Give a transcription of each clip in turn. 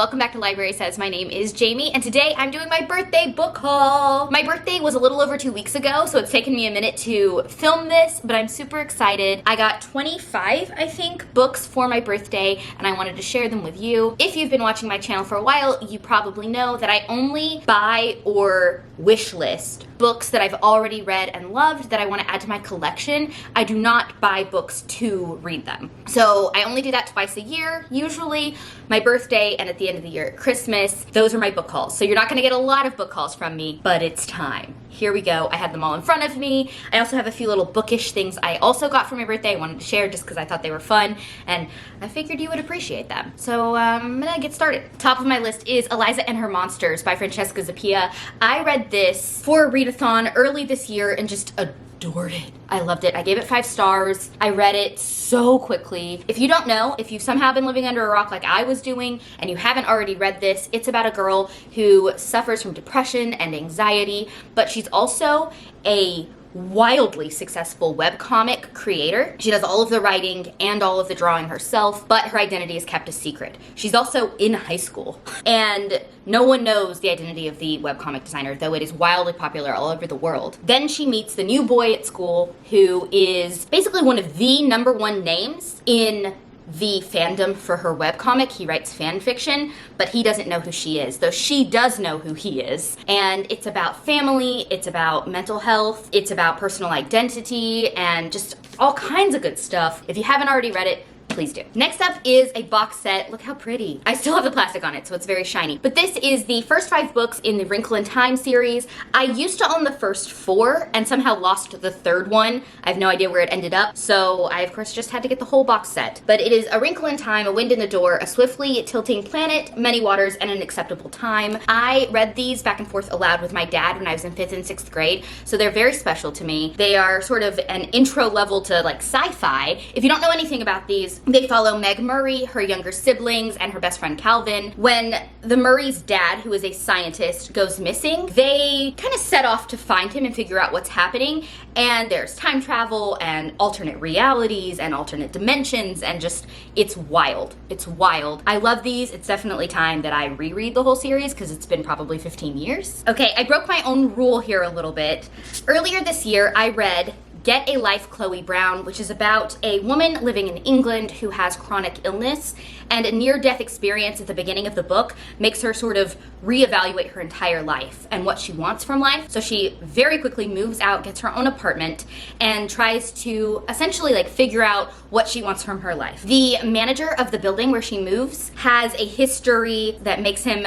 welcome back to Library Says. My name is Jamie, and today I'm doing my birthday book haul. My birthday was a little over 2 weeks ago, so it's taken me a minute to film this, but I'm super excited. I got 25, I think, books for my birthday, and I wanted to share them with you. If you've been watching my channel for a while, you probably know that I only buy or wish list books that I've already read and loved that I want to add to my collection. I do not buy books to read them. So I only do that twice a year, usually my birthday and at the end of the year at Christmas. Those are my book hauls. So you're not going to get a lot of book hauls from me, but it's time. Here we go. I had them all in front of me. I also have a few little bookish things I also got for my birthday I wanted to share just because I thought they were fun and I figured you would appreciate them. So I'm gonna get started. Top of my list is Eliza and Her Monsters by Francesca Zappia. I read this for a readathon early this year and just adored it. I loved it. I gave it 5 stars. I read it so quickly. If you don't know, if you've somehow been living under a rock like I was doing and you haven't already read this, it's about a girl who suffers from depression and anxiety, but she's also a wildly successful webcomic creator. She does all of the writing and all of the drawing herself, but her identity is kept a secret. She's also in high school, and no one knows the identity of the webcomic designer, though it is wildly popular all over the world. Then she meets the new boy at school who is basically one of the #1 names in the fandom for her webcomic. He writes fan fiction, but he doesn't know who she is, though she does know who he is. And it's about family, it's about mental health, it's about personal identity, and just all kinds of good stuff. If you haven't already read it, please do. Next up is a box set. Look how pretty. I still have the plastic on it, so it's very shiny. But this is the first 5 books in the Wrinkle in Time series. I used to own the first 4 and somehow lost the 3rd one. I have no idea where it ended up, so I of course just had to get the whole box set. But it is A Wrinkle in Time, A Wind in the Door, A Swiftly Tilting Planet, Many Waters, and An Acceptable Time. I read these back and forth aloud with my dad when I was in 5th and 6th grade, so they're very special to me. They are sort of an intro level to like sci-fi. If you don't know anything about these, they follow Meg Murray, her younger siblings, and her best friend Calvin. When the Murray's dad, who is a scientist, goes missing, they kind of set off to find him and figure out what's happening. And there's time travel and alternate realities and alternate dimensions, and just, it's wild. It's wild. I love these. It's definitely time that I reread the whole series because it's been probably 15 years. Okay, I broke my own rule here a little bit. Earlier this year, I read Get a Life, Chloe Brown, which is about a woman living in England who has chronic illness, and a near-death experience at the beginning of the book makes her sort of reevaluate her entire life and what she wants from life. So she very quickly moves out, gets her own apartment, and tries to essentially like figure out what she wants from her life. The manager of the building where she moves has a history that makes him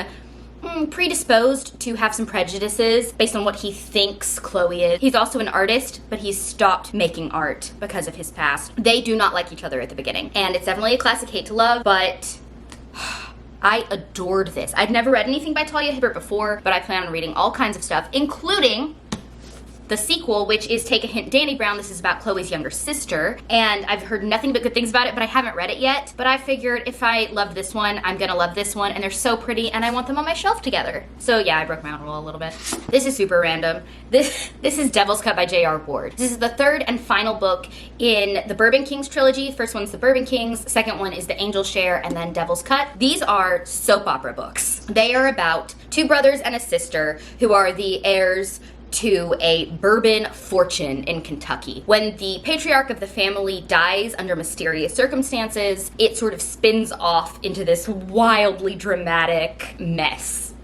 predisposed to have some prejudices based on what he thinks Chloe is. He's also an artist, but he's stopped making art because of his past. They do not like each other at the beginning, and it's definitely a classic hate to love, but I adored this. I'd never read anything by Talia Hibbert before, but I plan on reading all kinds of stuff, including the sequel, which is Take a Hint, Danny Brown. This is about Chloe's younger sister, and I've heard nothing but good things about it, but I haven't read it yet. But I figured if I loved this one, I'm gonna love this one, and they're so pretty, and I want them on my shelf together. So yeah, I broke my own rule a little bit. This is super random. This is Devil's Cut by J.R. Ward. This is the 3rd and final book in the Bourbon Kings trilogy. First one's the Bourbon Kings, second one is the Angel Share, and then Devil's Cut. These are soap opera books. They are about 2 brothers and a sister who are the heirs to a bourbon fortune in Kentucky. When the patriarch of the family dies under mysterious circumstances, it sort of spins off into this wildly dramatic mess.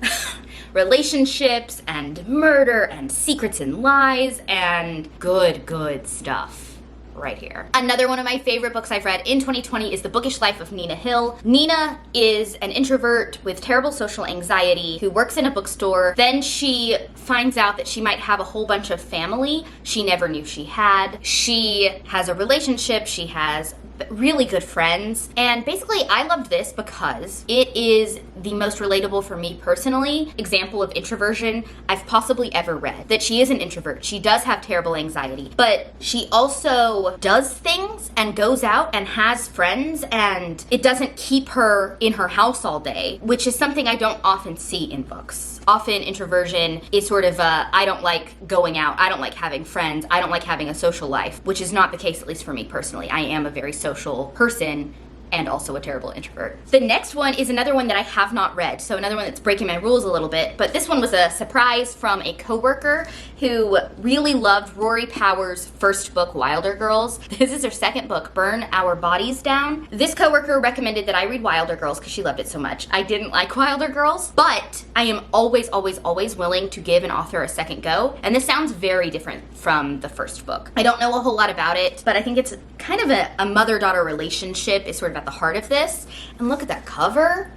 Relationships and murder and secrets and lies and good stuff right here. Another one of my favorite books I've read in 2020 is The Bookish Life of Nina Hill. Nina is an introvert with terrible social anxiety who works in a bookstore. Then she finds out that she might have a whole bunch of family she never knew she had. She has a relationship, she has really good friends, and basically I loved this because it is the most relatable for me personally example of introversion I've possibly ever read. That she is an introvert, she does have terrible anxiety, but she also does things and goes out and has friends, and it doesn't keep her in her house all day, which is something I don't often see in books. Often introversion is sort of I don't like going out, I don't like having friends, I don't like having a social life, which is not the case, at least for me personally. I am a very social person, and also a terrible introvert. The next one is another one that I have not read, so another one that's breaking my rules a little bit, but this one was a surprise from a coworker who really loved Rory Power's first book, Wilder Girls. This is her second book, Burn Our Bodies Down. This coworker recommended that I read Wilder Girls because she loved it so much. I didn't like Wilder Girls, but I am always, always, always willing to give an author a second go, and this sounds very different from the first book. I don't know a whole lot about it, but I think it's kind of a mother-daughter relationship is sort of at the heart of this. And look at that cover.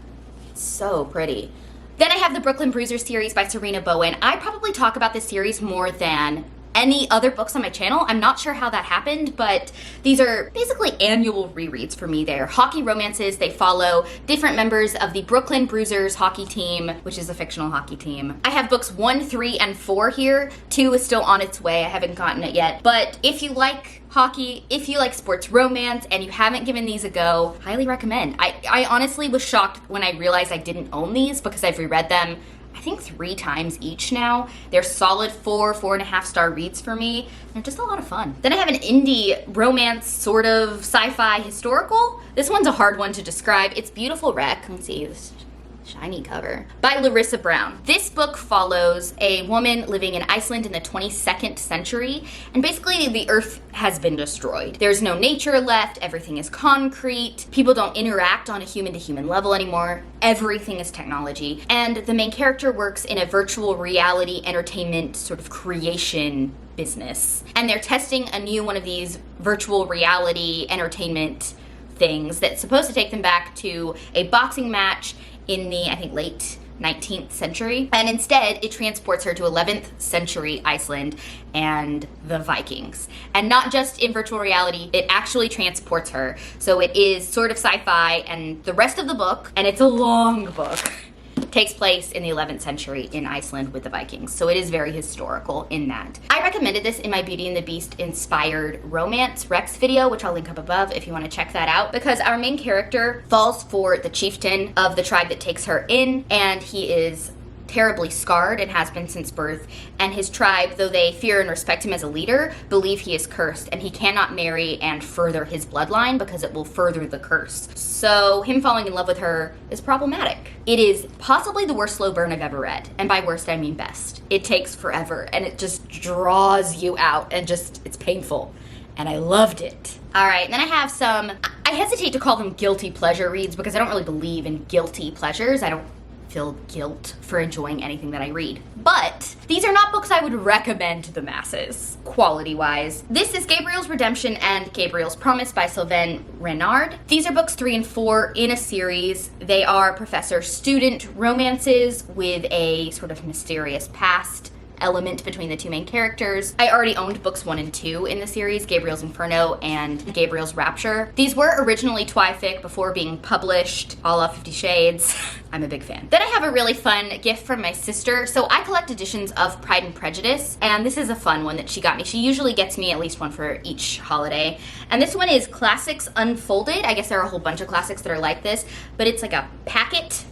It's so pretty. Then I have the Brooklyn Bruisers series by Serena Bowen. I probably talk about this series more than any other books on my channel. I'm not sure how that happened, but these are basically annual rereads for me. They're hockey romances. They follow different members of the Brooklyn Bruisers hockey team, which is a fictional hockey team. I have books 1, 3, and 4 here. 2 is still on its way. I haven't gotten it yet. But if you like hockey, if you like sports romance, and you haven't given these a go, highly recommend. I honestly was shocked when I realized I didn't own these because I've reread them I think 3 times each now. They're solid 4.5 star reads for me. They're just a lot of fun. Then I have an indie romance, sort of sci-fi historical. This one's a hard one to describe. It's Beautiful Wreck. Let's see this shiny cover, by Larissa Brown. This book follows a woman living in Iceland in the 22nd century, and basically the earth has been destroyed. There's no nature left, everything is concrete, people don't interact on a human-to-human level anymore, everything is technology, and the main character works in a virtual reality entertainment sort of creation business. And they're testing a new one of these virtual reality entertainment things that's supposed to take them back to a boxing match in the, I think, late 19th century. And instead, it transports her to 11th century Iceland and the Vikings. And not just in virtual reality, it actually transports her. So it is sort of sci-fi, and the rest of the book, and it's a long book, takes place in the 11th century in Iceland with the Vikings. So it is very historical in that. I recommended this in my Beauty and the Beast inspired romance Rex video, which I'll link up above if you want to check that out, because our main character falls for the chieftain of the tribe that takes her in, and he is terribly scarred and has been since birth, and his tribe, though they fear and respect him as a leader, believe he is cursed and he cannot marry and further his bloodline because it will further the curse. So him falling in love with her is problematic. It is possibly the worst slow burn I've ever read, and by worst I mean best. It takes forever and it just draws you out and just, it's painful. And I loved it. All right, then I have some, I hesitate to call them guilty pleasure reads because I don't really believe in guilty pleasures. I don't feel guilt for enjoying anything that I read. But these are not books I would recommend to the masses, quality-wise. This is Gabriel's Redemption and Gabriel's Promise by Sylvain Renard. These are books 3 and 4 in a series. They are professor-student romances with a sort of mysterious past element between the 2 main characters. I already owned books 1 and 2 in the series, Gabriel's Inferno and Gabriel's Rapture. These were originally twi-fic before being published, a la 50 Shades. I'm a big fan. Then I have a really fun gift from my sister. So I collect editions of Pride and Prejudice, and this is a fun one that she got me. She usually gets me at least one for each holiday. And this one is Classics Unfolded. I guess there are a whole bunch of classics that are like this, but it's like a packet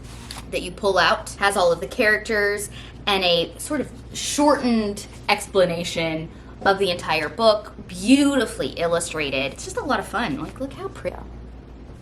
that you pull out, has all of the characters and a sort of shortened explanation of the entire book, beautifully illustrated. It's just a lot of fun. Like, look how pretty.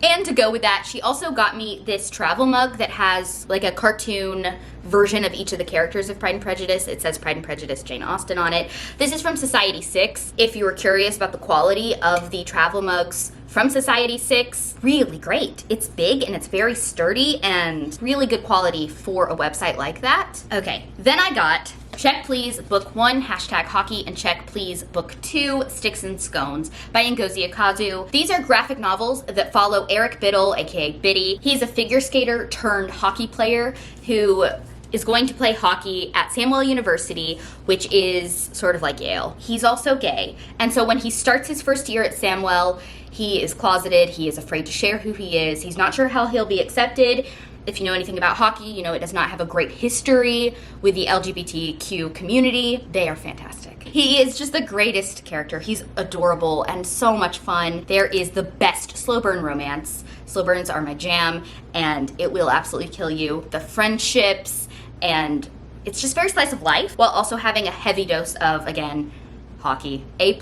And to go with that, she also got me this travel mug that has like a cartoon version of each of the characters of Pride and Prejudice. It says Pride and Prejudice Jane Austen on it. This is from Society 6. If you were curious about the quality of the travel mugs from Society 6, really great. It's big and it's very sturdy and really good quality for a website like that. Okay, then I got Check Please Book 1, #hockey, and Check Please Book 2, Sticks and Scones by Ngozi Akazu. These are graphic novels that follow Eric Biddle, aka Biddy. He's a figure skater turned hockey player who is going to play hockey at Samuel University, which is sort of like Yale. He's also gay, and so when he starts his first year at Samuel, he is closeted, he is afraid to share who he is, he's not sure how he'll be accepted. If you know anything about hockey, you know it does not have a great history with the LGBTQ community. They are fantastic. He is just the greatest character. He's adorable and so much fun. There is the best slow burn romance. Slow burns are my jam, and it will absolutely kill you. The friendships, and it's just very slice of life, while also having a heavy dose of, again, hockey. A+.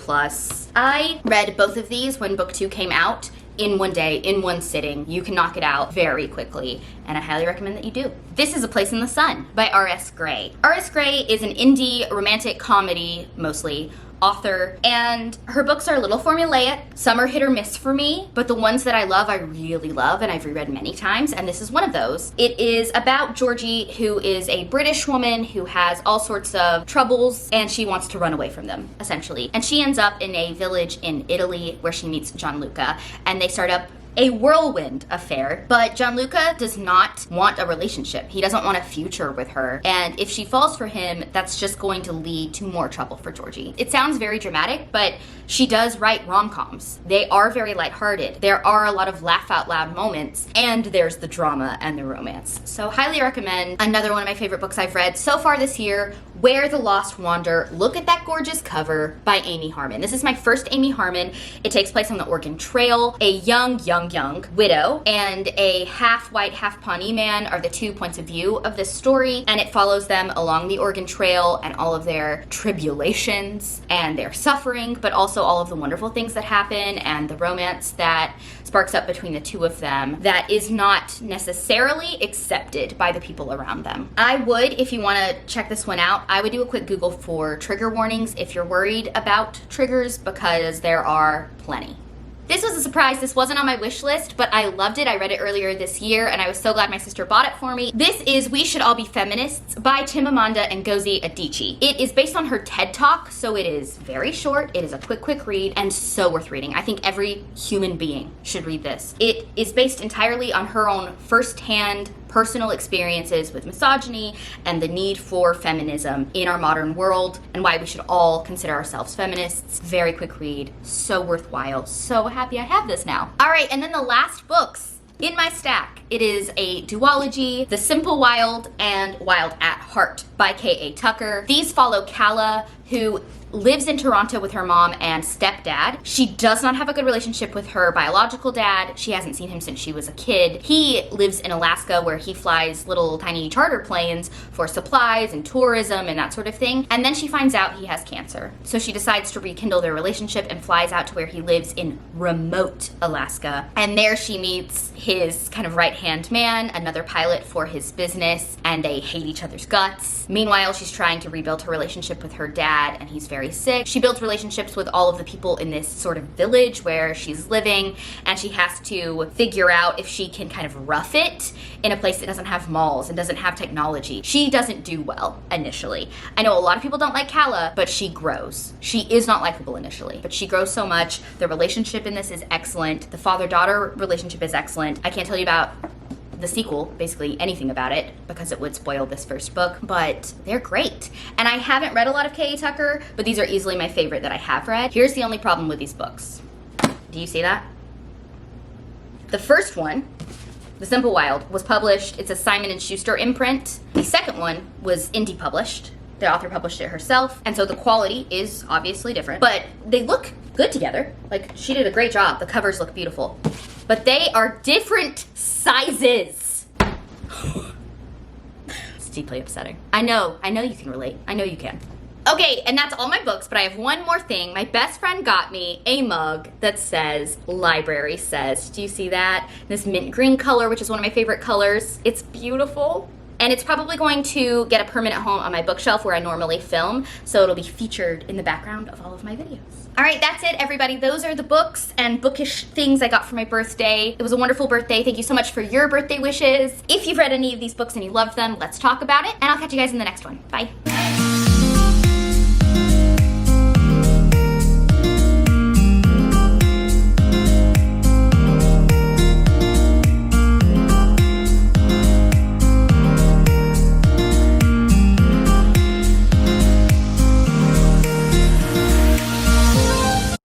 I read both of these when book 2 came out. in one day, in one sitting. You can knock it out very quickly, and I highly recommend that you do. This is A Place in the Sun by R.S. Gray. R.S. Gray is an indie romantic comedy, mostly, author, and her books are a little formulaic. Some are hit or miss for me, but the ones that I love, I really love, and I've reread many times, and this is one of those. It is about Georgie, who is a British woman who has all sorts of troubles, and she wants to run away from them, essentially. And she ends up in a village in Italy where she meets Gianluca, and they start up a whirlwind affair, but Gianluca does not want a relationship. He doesn't want a future with her, and if she falls for him, that's just going to lead to more trouble for Georgie. It sounds very dramatic, but she does write rom-coms. They are very lighthearted. There are a lot of laugh out loud moments, and there's the drama and the romance. So highly recommend. Another one of my favorite books I've read so far this year, Where the Lost Wander. Look at that gorgeous cover by Amy Harmon. This is my first Amy Harmon. It takes place on the Oregon Trail. A young widow and a half white, half Pawnee man are the 2 points of view of this story, and it follows them along the Oregon Trail and all of their tribulations and their suffering, but also all of the wonderful things that happen and the romance that sparks up between the two of them that is not necessarily accepted by the people around them. I would, if you want to check this one out, I would do a quick Google for trigger warnings if you're worried about triggers, because there are plenty. This was a surprise. This wasn't on my wish list, but I loved it. I read it earlier this year, and I was so glad my sister bought it for me. This is We Should All Be Feminists by Chimamanda Ngozi Adichie. It is based on her TED Talk, so it is very short. It is a quick read, and so worth reading. I think every human being should read this. It is based entirely on her own firsthand personal experiences with misogyny and the need for feminism in our modern world, and why we should all consider ourselves feminists. Very quick read, so worthwhile, so happy I have this now. All right, and then the last books in my stack. It is a duology, The Simple Wild and Wild at Heart by K.A. Tucker. These follow Calla, who lives in Toronto with her mom and stepdad. She does not have a good relationship with her biological dad. She hasn't seen him since she was a kid. He lives in Alaska, where he flies little tiny charter planes for supplies and tourism and that sort of thing. And then she finds out he has cancer. So she decides to rekindle their relationship and flies out to where he lives in remote Alaska. And there she meets his kind of right-hand man, another pilot for his business, and they hate each other's guts. Meanwhile, she's trying to rebuild her relationship with her dad, and he's very sick. She builds relationships with all of the people in this sort of village where she's living, and she has to figure out if she can kind of rough it in a place that doesn't have malls and doesn't have technology. She doesn't do well initially. I know a lot of people don't like Calla, but she grows. She is not likable initially, but she grows so much. The relationship in this is excellent. The father-daughter relationship is excellent. I can't tell you about the sequel, basically anything about it, because it would spoil this first book, but they're great. And I haven't read a lot of K.A. Tucker, but these are easily my favorite that I have read. Here's the only problem with these books. Do you see that? The first one, The Simple Wild, was published. It's a Simon & Schuster imprint. The second one was indie published. The author published it herself, and so the quality is obviously different, but they look good together. Like, she did a great job. The covers look beautiful. But they are different sizes. It's deeply upsetting. I know you can relate. I know you can. Okay, and that's all my books, but I have one more thing. My best friend got me a mug that says Library Says. Do you see that? This mint green color, which is one of my favorite colors. It's beautiful. And it's probably going to get a permanent home on my bookshelf where I normally film, so it'll be featured in the background of all of my videos. All right, that's it, everybody. Those are the books and bookish things I got for my birthday. It was a wonderful birthday. Thank you so much for your birthday wishes. If you've read any of these books and you loved them, let's talk about it, and I'll catch you guys in the next one. Bye.